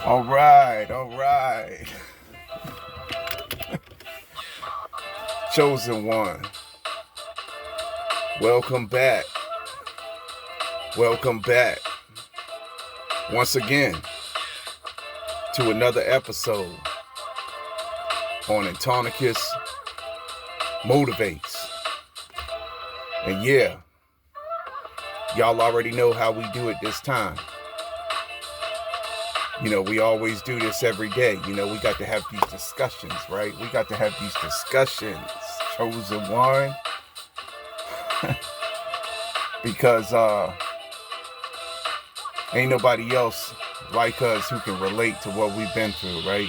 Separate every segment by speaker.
Speaker 1: All right, all right. Chosen one. Welcome back. Welcome back. Once again to another episode on Antonicus Motivates. And yeah, y'all already know how we do it this time. You know, we always do this every day. You know, we got to have these discussions, right? We got to have these discussions, chosen one. Because ain't nobody else like us who can relate to what we've been through, right?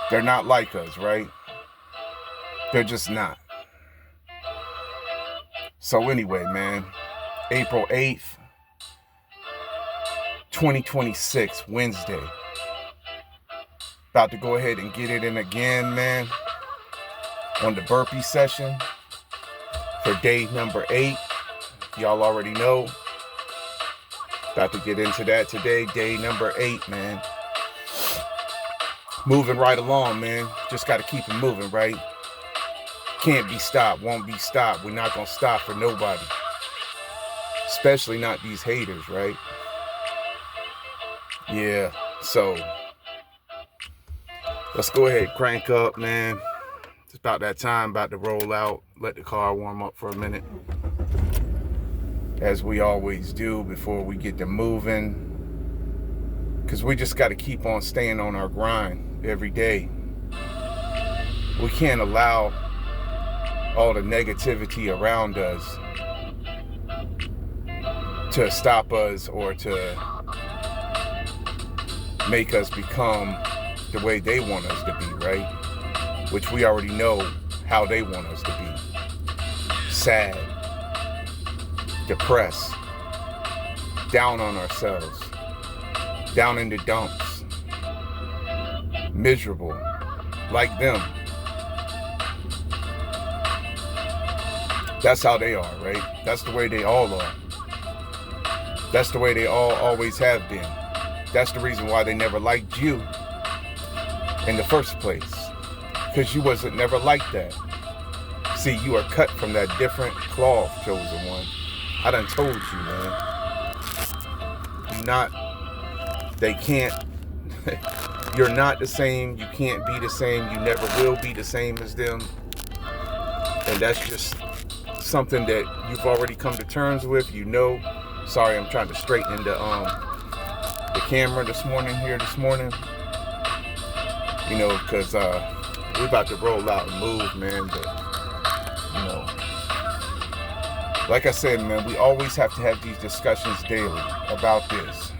Speaker 1: They're not like us, right? They're just not. So anyway, man, April 8th, 2026, Wednesday. About to go ahead and get it in again, man, on the burpee session for day number 8. Y'all already know. About to get into that today, day number 8, man. Moving right along, man. Just got to keep it moving, right? Can't be stopped, won't be stopped. We're not going to stop for nobody. Especially not these haters, right? Yeah, so let's go ahead, crank up, man. It's about that time, about to roll out. Let the car warm up for a minute, as we always do before we get to moving. Because we just got to keep on staying on our grind every day. We can't allow all the negativity around us to stop us or to make us become the way they want us to be, right? Which we already know how they want us to be. Sad, depressed, down on ourselves, down in the dumps, miserable, like them. That's how they are, right? That's the way they all are. That's the way they all always have been. That's the reason why they never liked you in the first place. Because you wasn't never like that. See, you are cut from that different cloth, chosen one. I done told you, man. They can't, you're not the same. You can't be the same. You never will be the same as them. And that's just something that you've already come to terms with, you know. Sorry, I'm trying to straighten the camera this morning. You know, because we're about to roll out and move, man. But, you know, like I said, man, we always have to have these discussions daily about this.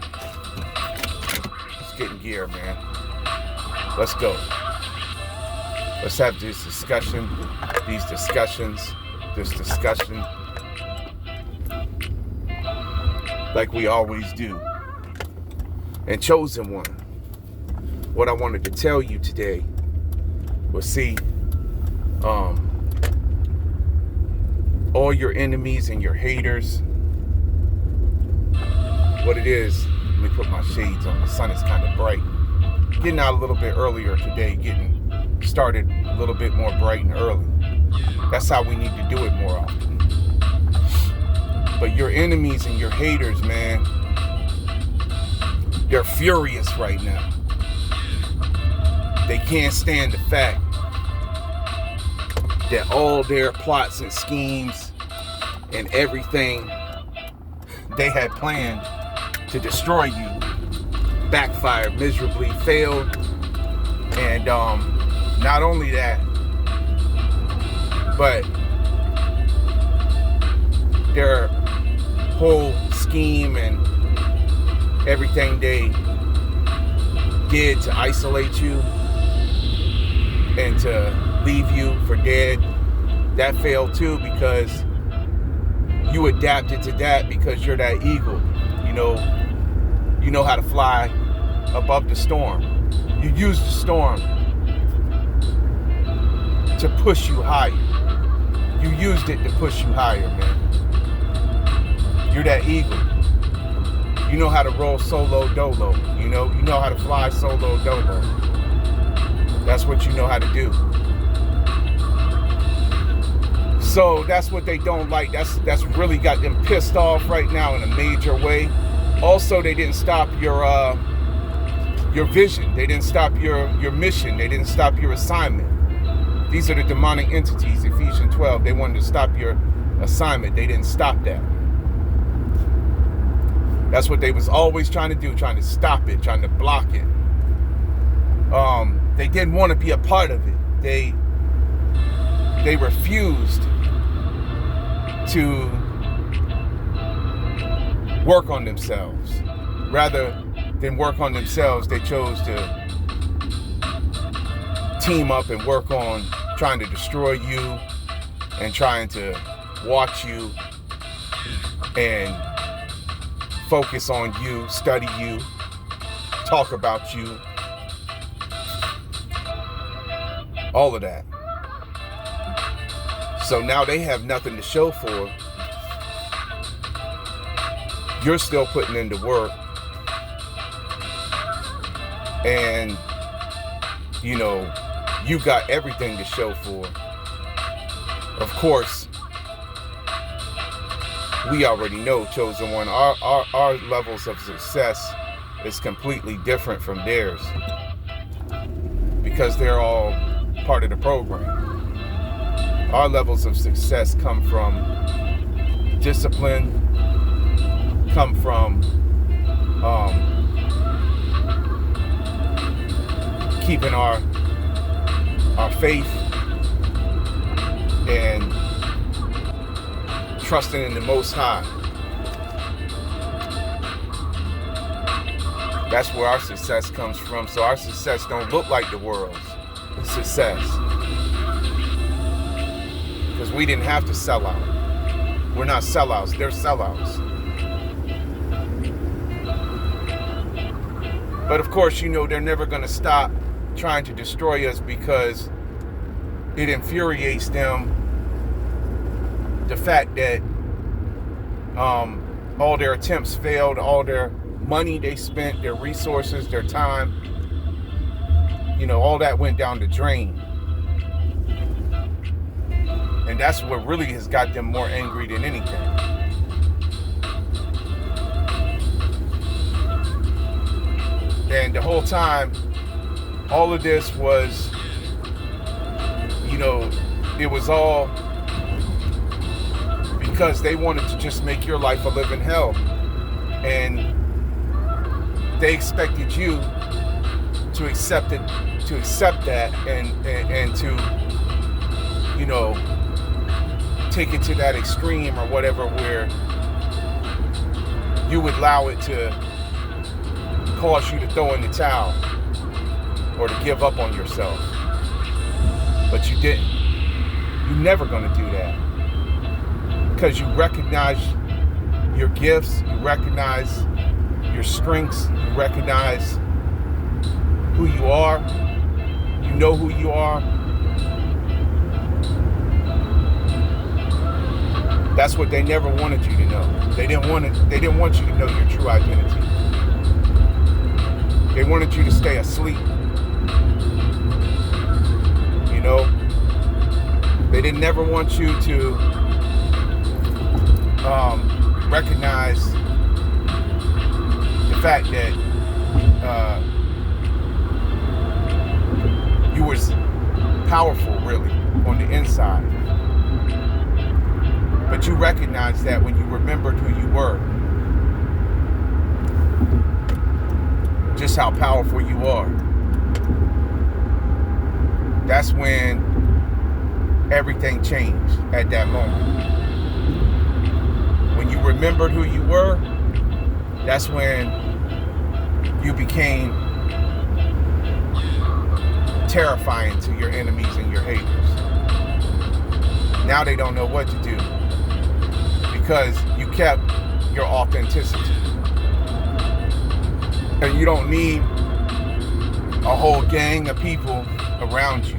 Speaker 1: Let's get in gear, man. Let's go. Let's have this discussion, like we always do. And chosen one, what I wanted to tell you today was, see, all your enemies and your haters, what it is, let me put my shades on. The sun is kind of bright. Getting out a little bit earlier today, getting started a little bit more bright and early. That's how we need to do it more often. But your enemies and your haters, man, they're furious right now. They can't stand the fact that all their plots and schemes and everything they had planned to destroy you backfired miserably, failed. And not only that, but their whole scheme and everything they did to isolate you and to leave you for dead, that failed too, because you adapted to that because you're that eagle. You know how to fly above the storm. You use the storm to push you higher. You used it to push you higher, man. You're that eagle. You know how to roll solo dolo. You know how to fly solo dolo. That's what you know how to do. So that's what they don't like. That's really got them pissed off right now in a major way. Also, they didn't stop your vision. They didn't stop your mission. They didn't stop your assignment. These are the demonic entities, Ephesians 12. They wanted to stop your assignment. They didn't stop that. That's what they was always trying to do, trying to stop it, trying to block it. They didn't want to be a part of it. They refused to work on themselves. Rather than work on themselves, they chose to team up and work on trying to destroy you and trying to watch you and focus on you, study you, talk about you, all of that. So now they have nothing to show for. You're still putting in the work. And, you know, you got everything to show for. Of course, we already know, Chosen One, our levels of success is completely different from theirs because they're all part of the program. Our levels of success come from discipline, come from keeping our faith and trusting in the Most High. That's where our success comes from. So our success don't look like the world's success. Because we didn't have to sell out. We're not sellouts, they're sellouts. But of course, you know, they're never going to stop trying to destroy us because it infuriates them, the fact that all their attempts failed, all their money they spent, their resources, their time, you know, all that went down the drain. And that's what really has got them more angry than anything. And the whole time, all of this was, you know, it was all because they wanted to just make your life a living hell. And they expected you to accept it, to accept that and to, you know, take it to that extreme or whatever, where you would allow it to cause you to throw in the towel or to give up on yourself. But you didn't. You're never going to do that, because you recognize your gifts, you recognize your strengths, you recognize who you are, you know who you are. That's what they never wanted you to know. They didn't want you to know your true identity. They wanted you to stay asleep. You know? They didn't never want you to recognize the fact that you was powerful, really, on the inside. But you recognized that when you remembered who you were. Just how powerful you are. That's when everything changed at that moment. When you remembered who you were, that's when you became terrifying to your enemies and your haters. Now they don't know what to do, because you kept your authenticity. And you don't need a whole gang of people around you.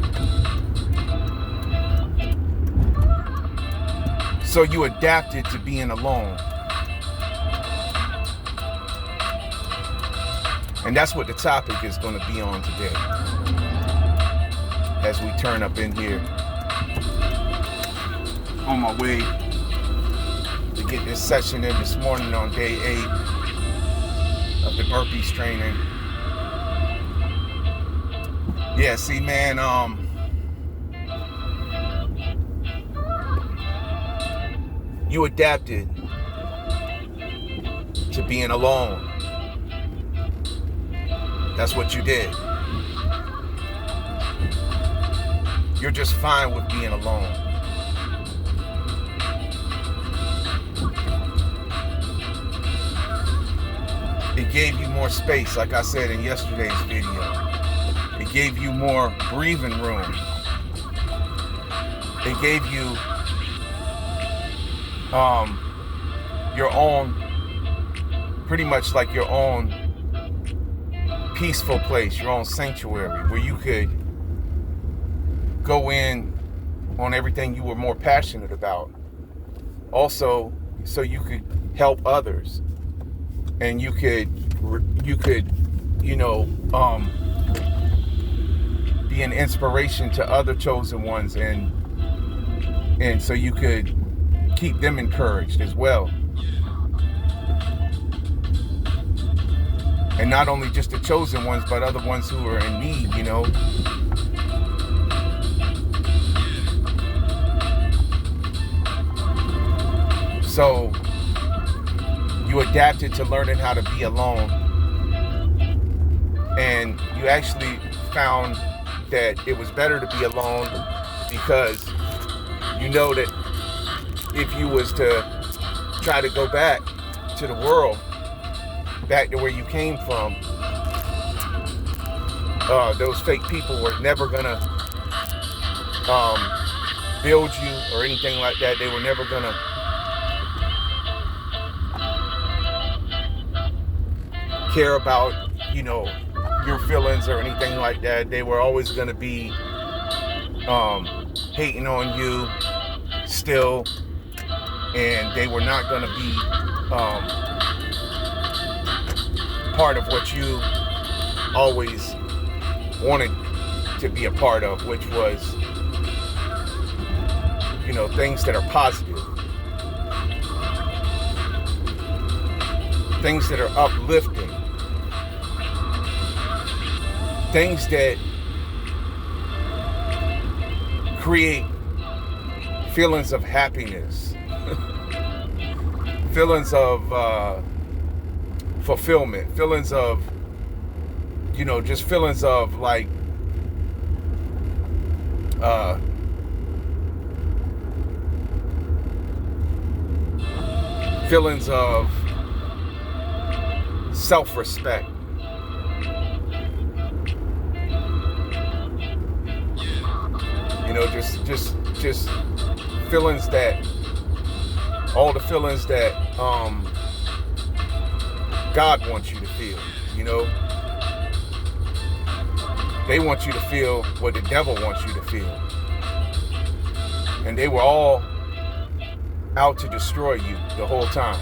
Speaker 1: So you adapted to being alone. And that's what the topic is going to be on today. As we turn up in here on my way to get this session in this morning on day 8 of the burpees training. Yeah, see, man, you adapted to being alone. That's what you did. You're just fine with being alone. It gave you more space, like I said in yesterday's video. It gave you more breathing room. It gave you your own, pretty much like your own peaceful place, your own sanctuary, where you could go in on everything you were more passionate about. Also, so you could help others, and you could, be an inspiration to other chosen ones, and so you could keep them encouraged as well. And not only just the chosen ones, but other ones who are in need, So you adapted to learning how to be alone. And you actually found that it was better to be alone, because you know that if you was to try to go back to the world, back to where you came from, those fake people were never gonna build you or anything like that. They were never gonna care about, your feelings or anything like that. They were always gonna be hating on you still, and they were not gonna be part of what you always wanted to be a part of, which was, things that are positive, things that are uplifting, things that create feelings of happiness, feelings of fulfillment, feelings of, just feelings of like, feelings of self-respect. Just feelings that, all the feelings that God wants you to feel, They want you to feel what the devil wants you to feel. And they were all out to destroy you the whole time.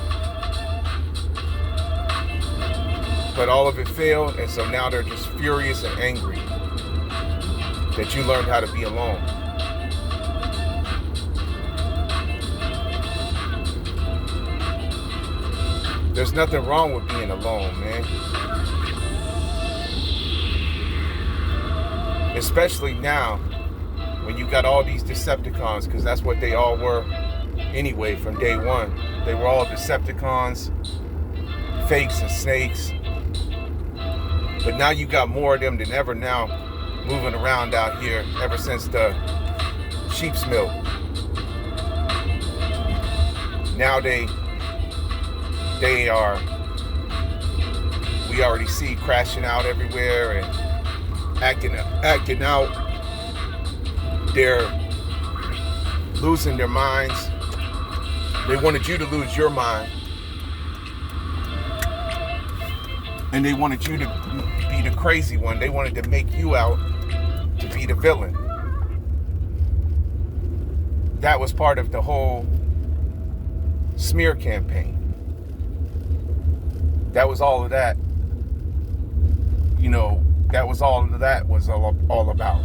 Speaker 1: But all of it failed, and so now they're just furious and angry that you learned how to be alone. There's nothing wrong with being alone, man. Especially now, when you got all these Decepticons, because that's what they all were anyway from day one. They were all Decepticons, fakes and snakes. But now you got more of them than ever now moving around out here ever since the sheep's milk. Now they are, we already see crashing out everywhere and acting out. They're losing their minds. They wanted you to lose your mind. And they wanted you to be the crazy one. They wanted to make you out to be the villain. That was part of the whole smear campaign. That was all of that. that was all that was all about.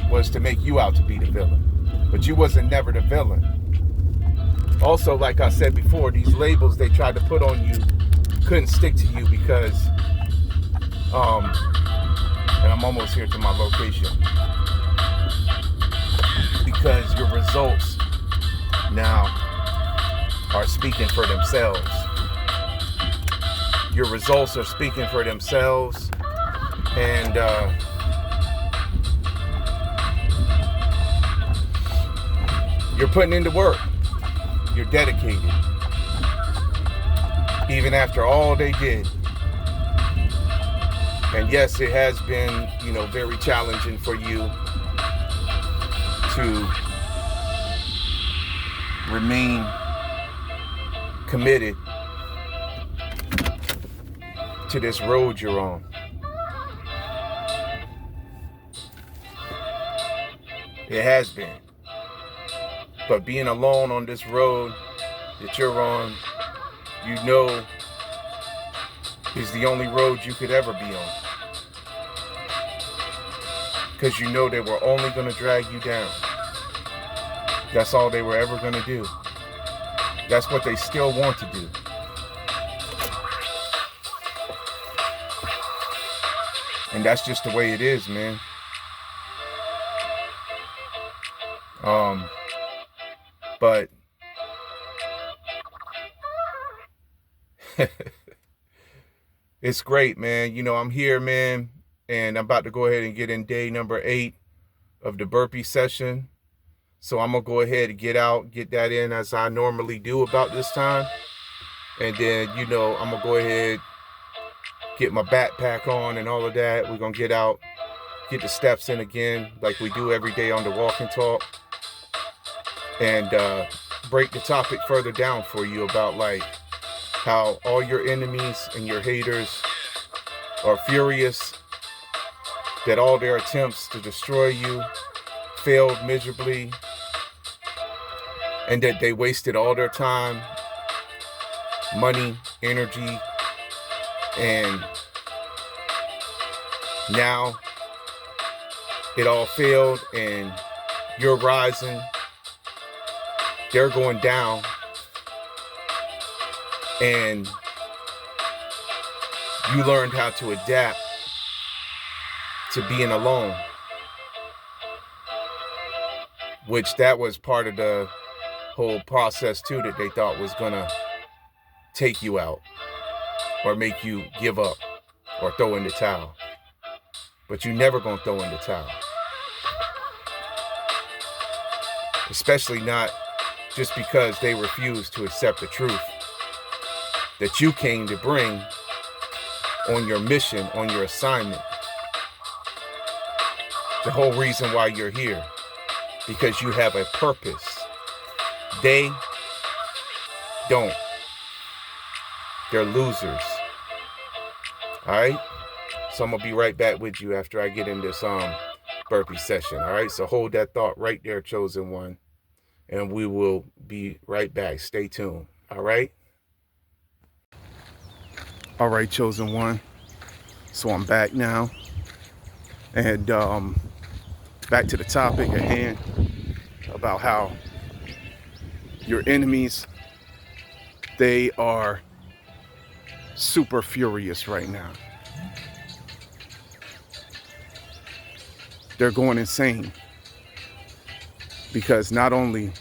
Speaker 1: Was to make you out to be the villain. But you wasn't never the villain. Also, like I said before, these labels they tried to put on you couldn't stick to you because, and I'm almost here to my location, because your results now are speaking for themselves. Your results are speaking for themselves, and you're putting in the work. You're dedicated. Even after all they did. And yes, it has been, very challenging for you to remain committed to this road you're on. It has been. But being alone on this road that you're on, is the only road you could ever be on. Because they were only going to drag you down. That's all they were ever going to do. That's what they still want to do. And that's just the way it is, man. But it's great, man. I'm here, man, and I'm about to go ahead and get in day number 8 of the burpee session. So I'm going to go ahead and get that in as I normally do about this time. And then, I'm going to go ahead, get my backpack on and all of that. We're going to get out, get the steps in again like we do every day on the Walk and Talk. And break the topic further down for you about how all your enemies and your haters are furious that all their attempts to destroy you failed miserably, and that they wasted all their time, money, energy, and now it all failed and you're rising. They're going down, and you learned how to adapt to being alone, which that was part of the whole process too, that they thought was gonna take you out or make you give up or throw in the towel. But you never gonna throw in the towel, especially not just because they refused to accept the truth that you came to bring on your mission, on your assignment. The whole reason why you're here, because you have a purpose. They don't. They're losers. All right? So I'm going to be right back with you after I get in this burpee session. All right? So hold that thought right there, chosen one. And we will be right back. Stay tuned. All right? All right, chosen one. So I'm back now. And back to the topic at hand about how your enemies, they are super furious right now. They're going insane. Because not only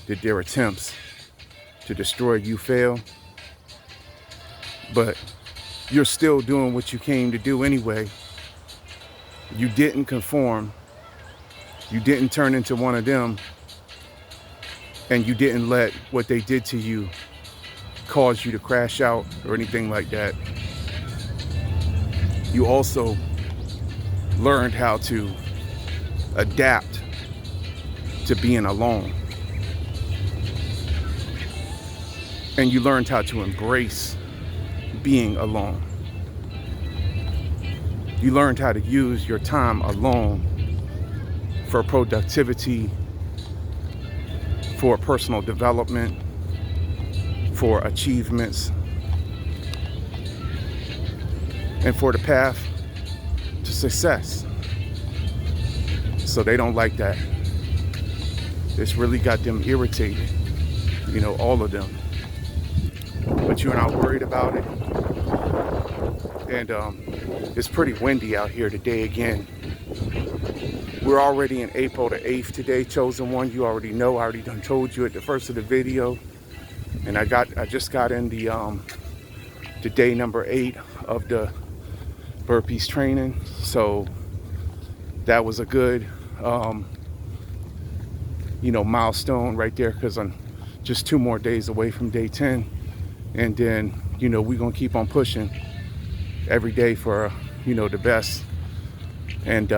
Speaker 1: did their attempts to destroy you fail, but you're still doing what you came to do anyway. You didn't conform. You didn't turn into one of them. And you didn't let what they did to you cause you to crash out or anything like that. You also learned how to adapt to being alone. And you learned how to embrace being alone. You learned how to use your time alone for productivity, for personal development, for achievements. and for the path to success. So they don't like that. It's really got them irritated, you know, all of them. But you're not worried about it. And it's pretty windy out here today again. We're already in April the 8th today, Chosen One. You already know, I already done told you at the first of the video. And I just got in the day number 8 of the burpees training. So that was a good you know, milestone right there, because I'm just 2 more days away from day 10. And then, you know, we're gonna keep on pushing every day for, you know, the best, and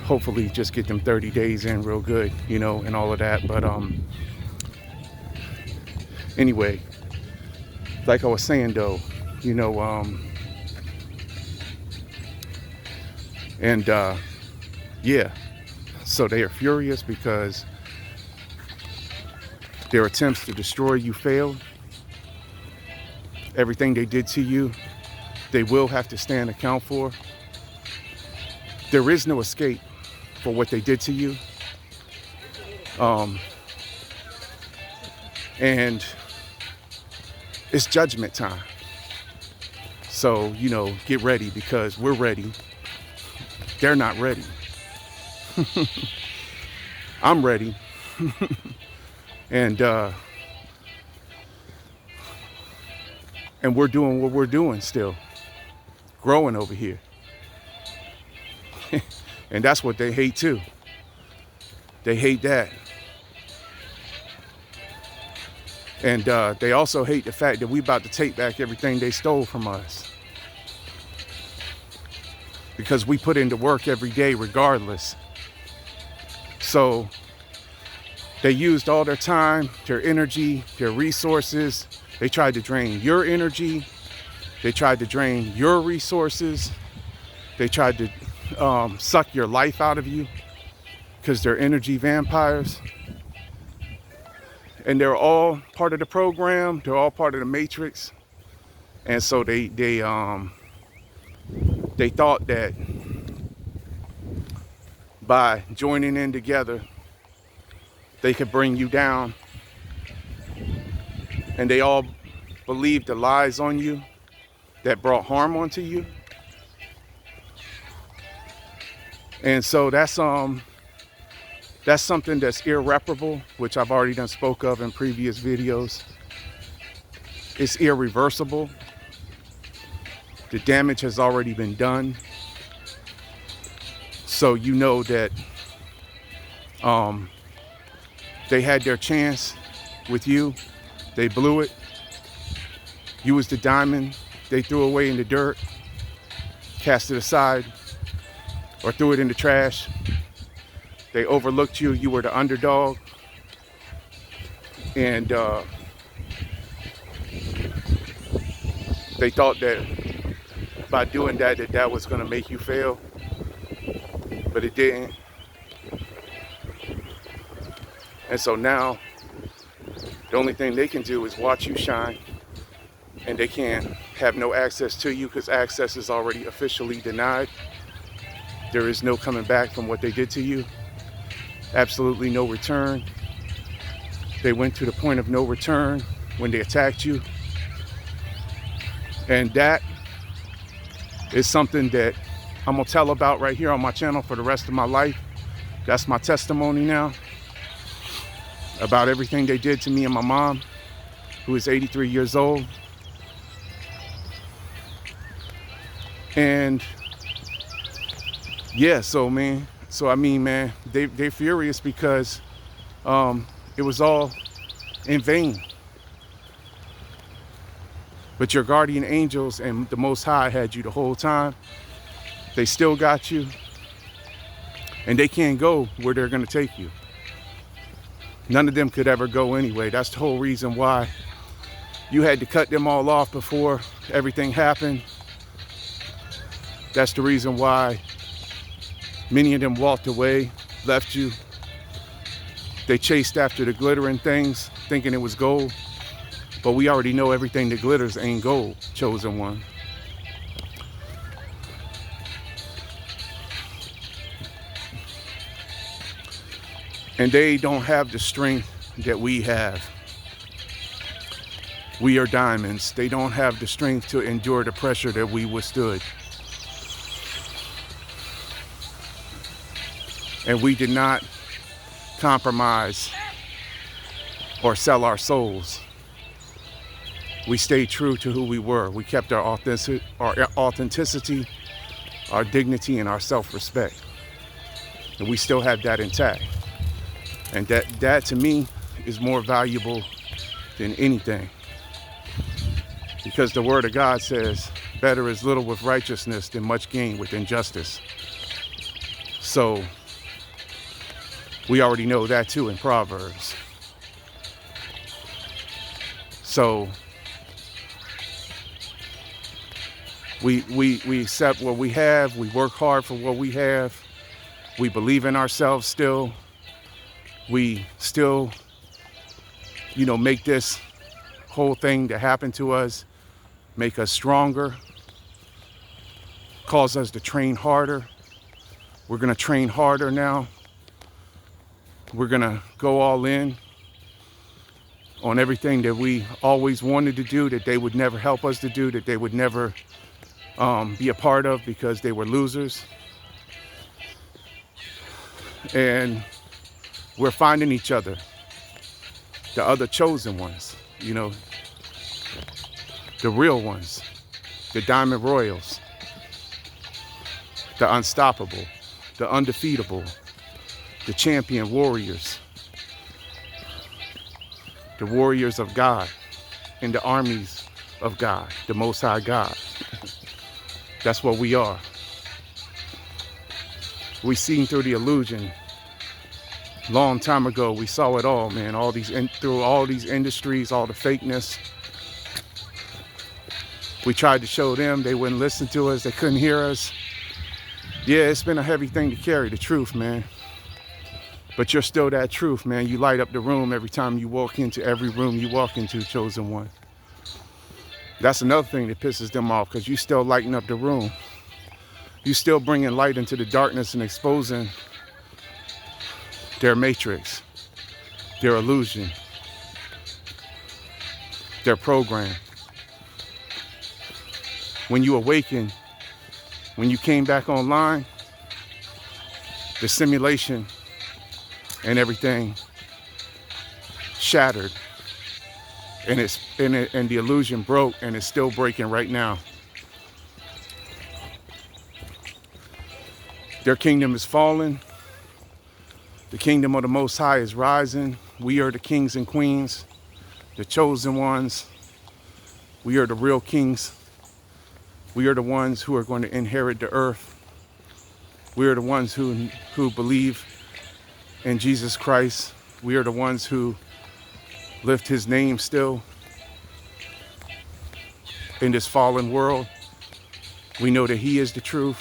Speaker 1: hopefully just get them 30 days in real good, you know, and all of that. But anyway, like I was saying though, you know, yeah, so they are furious because their attempts to destroy you failed. Everything they did to you, they will have to stand account for. There is no escape for what they did to you. And it's judgment time. So, you know, get ready, because we're ready. They're not ready. I'm ready. And we're doing what we're doing still. Growing over here. And that's what they hate too. They hate that. And they also hate the fact that we about to take back everything they stole from us. Because we put into work every day regardless. So they used all their time, their energy, their resources. They tried to drain your energy. They tried to drain your resources. They tried to suck your life out of you, because they're energy vampires. And they're all part of the program. They're all part of the matrix. And so they thought that by joining in together, they could bring you down. And they all believed the lies on you that brought harm onto you. And so that's something that's irreparable, which I've already done spoke of in previous videos. It's irreversible. The damage has already been done. So you know that they had their chance with you. They blew it. You was the diamond they threw away in the dirt, cast it aside, or threw it in the trash. They overlooked you. You were the underdog. And they thought that by doing that, that was going to make you fail. But it didn't. And so now, the only thing they can do is watch you shine. And they can't have no access to you, because access is already officially denied. There is no coming back from what they did to you. Absolutely no return. They went to the point of no return when they attacked you. And that is something that I'm gonna tell about right here on my channel for the rest of my life. That's my testimony now about everything they did to me and my mom, who is 83 years old. And yeah, so I mean, man, they're furious because it was all in vain. But your guardian angels and the Most High had you the whole time. They still got you. And they can't go where they're gonna take you. None of them could ever go anyway. That's the whole reason why you had to cut them all off before everything happened. That's the reason why many of them walked away, left you. They chased after the glittering things, thinking it was gold. But we already know everything that glitters ain't gold, Chosen One. And they don't have the strength that we have. We are diamonds. They don't have the strength to endure the pressure that we withstood. And we did not compromise or sell our souls. We stayed true to who we were. We kept our authenticity, our dignity, and our self-respect. And we still have that intact. And that to me is more valuable than anything. Because the word of God says, better is little with righteousness than much gain with injustice. So we already know that too in Proverbs. So we accept what we have. We work hard for what we have. We believe in ourselves still. We still, make this whole thing that happened to us, make us stronger, cause us to train harder. We're going to train harder now. We're going to go all in on everything that we always wanted to do, that they would never help us to do, that they would never be a part of because they were losers. And we're finding each other, the other chosen ones, the real ones, the Diamond Royals, the unstoppable, the undefeatable, the champion warriors, the warriors of God in the armies of God, the Most High God. That's what we are. We seen through the illusion. Long time ago, we saw it all, man. Through all these industries, all the fakeness. We tried to show them, they wouldn't listen to us, they couldn't hear us. Yeah, it's been a heavy thing to carry, the truth, man. But you're still that truth, man. You light up the room every time you walk into every room you walk into, chosen one. That's another thing that pisses them off, because you still lighting up the room. You still bringing light into the darkness and exposing their matrix, their illusion, their program. When you awaken, when you came back online, the simulation and everything shattered, and the illusion broke, and it's still breaking right now. Their kingdom is falling. The kingdom of the Most High is rising. We are the kings and queens, the chosen ones. We are the real kings. We are the ones who are going to inherit the earth. We are the ones who believe in Jesus Christ. We are the ones who lift his name still in this fallen world. We know that he is the truth.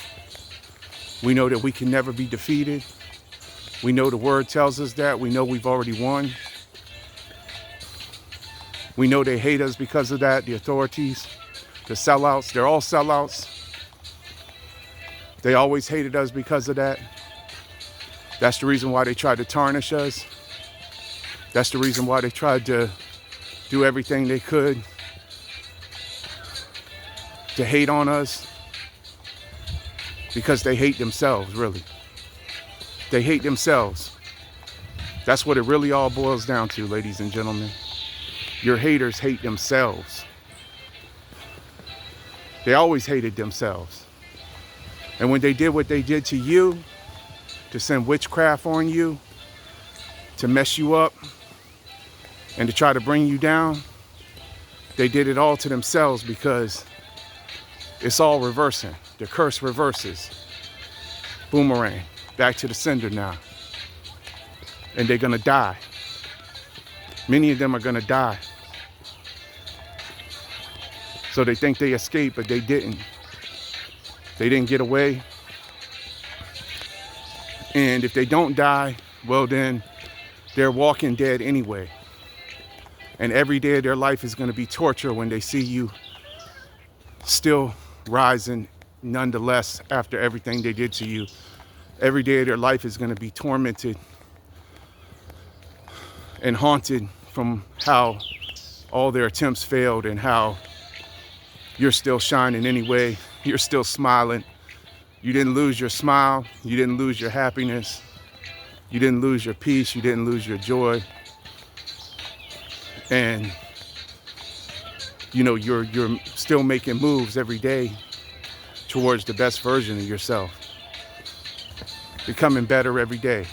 Speaker 1: We know that we can never be defeated. We know the word tells us that. We know we've already won. We know they hate us because of that. The authorities, the sellouts, they're all sellouts. They always hated us because of that. That's the reason why they tried to tarnish us. That's the reason why they tried to do everything they could to hate on us. Because they hate themselves, really. They hate themselves. That's what it really all boils down to, ladies and gentlemen. Your haters hate themselves. They always hated themselves. And when they did what they did to you, to send witchcraft on you, to mess you up, and to try to bring you down, they did it all to themselves, because it's all reversing. The curse reverses. Boomerang. Back to the sender now. And they're going to die. Many of them are going to die. So they think they escaped, but they didn't. They didn't get away. And if they don't die, well then, they're walking dead anyway. And every day of their life is going to be torture when they see you still rising nonetheless after everything they did to you. Every day of their life is going to be tormented and haunted from how all their attempts failed and how you're still shining anyway. You're still smiling. You didn't lose your smile. You didn't lose your happiness. You didn't lose your peace. You didn't lose your joy. And you know, you're still making moves every day towards the best version of yourself. Becoming better every day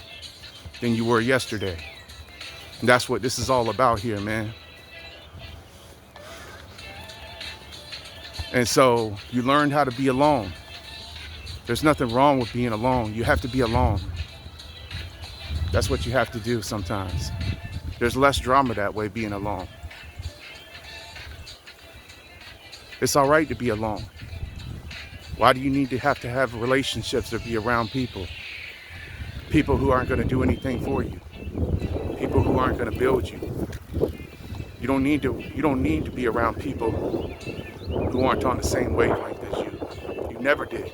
Speaker 1: than you were yesterday. And that's what this is all about here, man. And so you learned how to be alone. There's nothing wrong with being alone. You have to be alone. That's what you have to do sometimes. There's less drama that way, being alone. It's all right to be alone. Why do you need to have relationships or be around people? People who aren't going to do anything for you. People who aren't going to build you. You don't need to be around people who aren't on the same wavelength as you. You never did.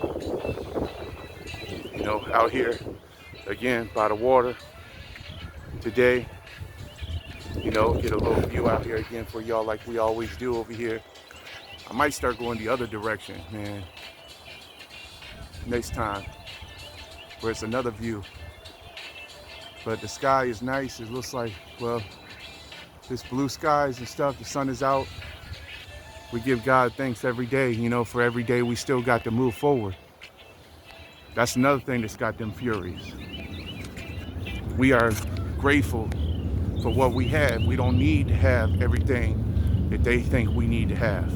Speaker 1: You know, out here, again, by the water, today, you know, get a little view out here again for y'all like we always do over here. I might start going the other direction, man, next time, where it's another view. But the sky is nice. It looks like, well, this blue skies and stuff, the sun is out. We give God thanks every day, you know, for every day we still got to move forward. That's another thing that's got them furious. We are grateful for what we have. We don't need to have everything that they think we need to have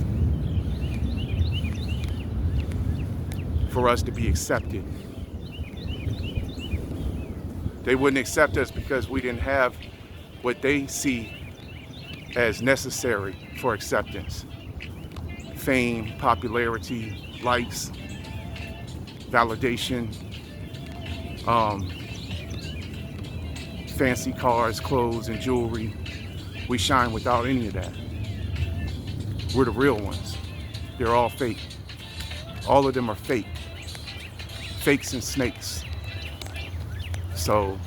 Speaker 1: for us to be accepted. They wouldn't accept us because we didn't have what they see as necessary for acceptance. Fame, popularity, likes, validation, fancy cars, clothes, and jewelry. We shine without any of that. We're the real ones. They're all fake. All of them are fake. Fakes and snakes. So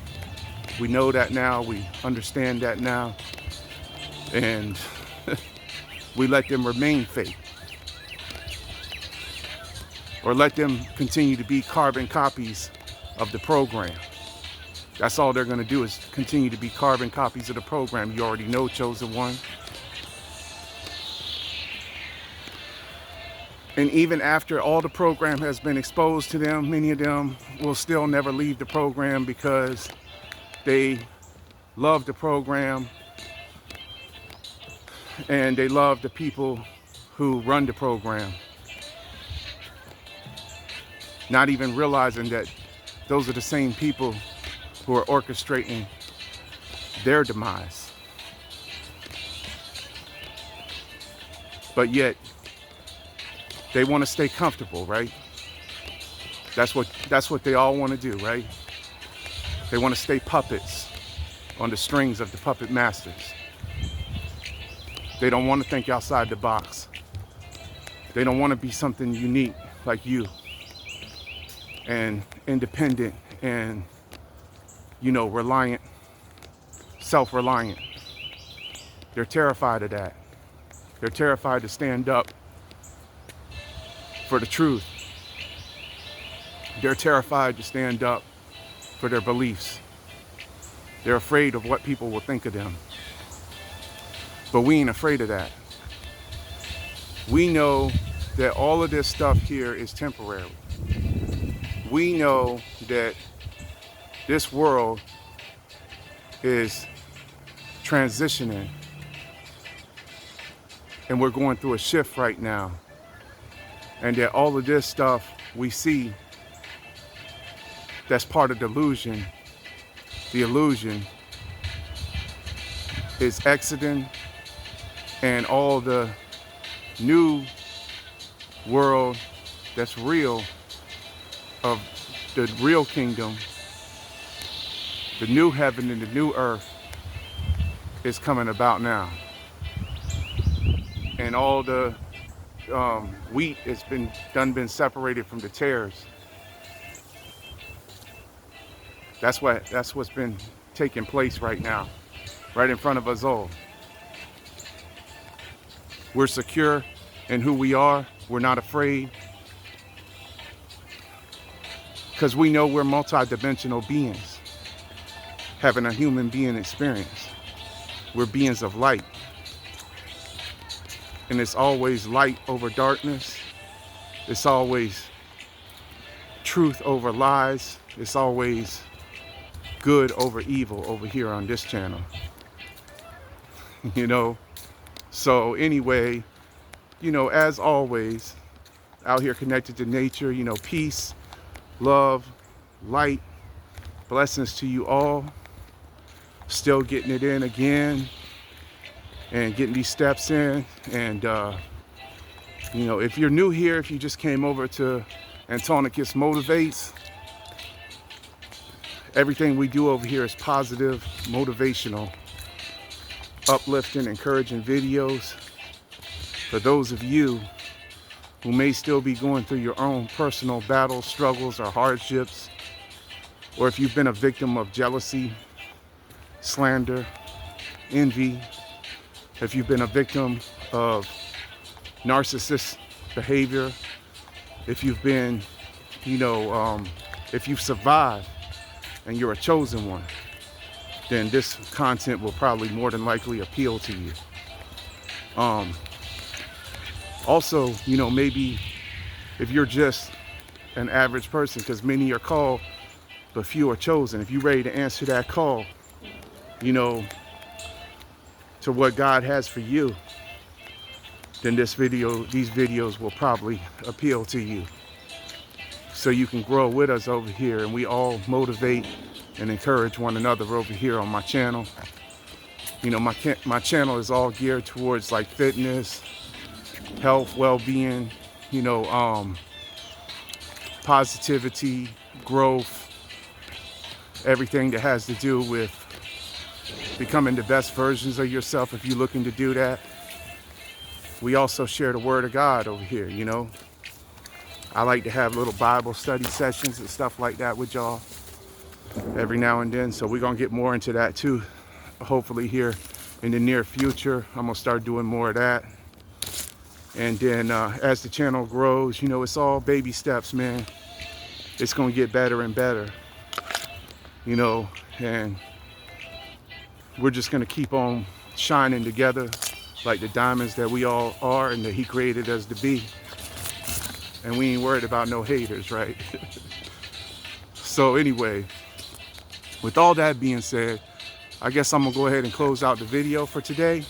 Speaker 1: we know that now, we understand that now, and we let them remain fake. Or let them continue to be carbon copies of the program. That's all they're going to do, is continue to be carbon copies of the program. You already know, Chosen One. And even after all the program has been exposed to them, many of them will still never leave the program because they love the program and they love the people who run the program. Not even realizing that those are the same people who are orchestrating their demise. But yet, they want to stay comfortable, right? That's what they all want to do, right? They want to stay puppets on the strings of the puppet masters. They don't want to think outside the box. They don't want to be something unique like you, and independent and, you know, reliant, self-reliant. They're terrified of that. They're terrified to stand up for the truth. They're terrified to stand up for their beliefs. They're afraid of what people will think of them. But we ain't afraid of that. We know that all of this stuff here is temporary. We know that this world is transitioning, and we're going through a shift right now, and that all of this stuff we see that's part of the illusion is exiting, and all the new world that's real, of the real kingdom, the new heaven and the new earth, is coming about now. And all the wheat has been separated from the tares. That's what's been taking place right now. right in front of us all. We're secure in who we are. We're not afraid because we know we're multidimensional beings having a human being experience. We're beings of light. And it's always light over darkness. It's always truth over lies. It's always good over evil over here on this channel. You know? So anyway, you know, as always, out here connected to nature, you know, peace, love, light, blessings to you all. Still getting it in again and getting these steps in. And, you know, if you're new here, if you just came over to Antonicus Motivates, everything we do over here is positive, motivational, uplifting, encouraging videos for those of you who may still be going through your own personal battles, struggles, or hardships, or if you've been a victim of jealousy, slander, envy, if you've been a victim of narcissist behavior, if you've been, you know, if you've survived and you're a chosen one, then this content will probably more than likely appeal to you. Also, you know, maybe if you're just an average person, because many are called, but few are chosen. If you're ready to answer that call, you know, to what God has for you, then these videos will probably appeal to you. So you can grow with us over here, and we all motivate and encourage one another over here on my channel. You know, my channel is all geared towards like fitness, health, well-being, you know, positivity, growth, everything that has to do with becoming the best versions of yourself if you're looking to do that. We also share the word of God over here, you know. I like to have little Bible study sessions and stuff like that with y'all every now and then. So we're going to get more into that too. Hopefully here in the near future, I'm going to start doing more of that. And then as the channel grows, you know, it's all baby steps, man. It's going to get better and better, you know, and we're just going to keep on shining together like the diamonds that we all are and that he created us to be. And we ain't worried about no haters, right? So anyway, with all that being said, I guess I'm gonna go ahead and close out the video for today.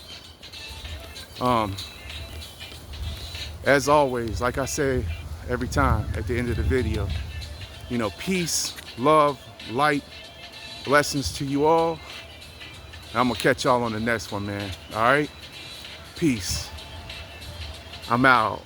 Speaker 1: As always, like I say every time at the end of the video, you know, peace, love, light, blessings to you all. I'm gonna catch y'all on the next one, man. All right? Peace. I'm out.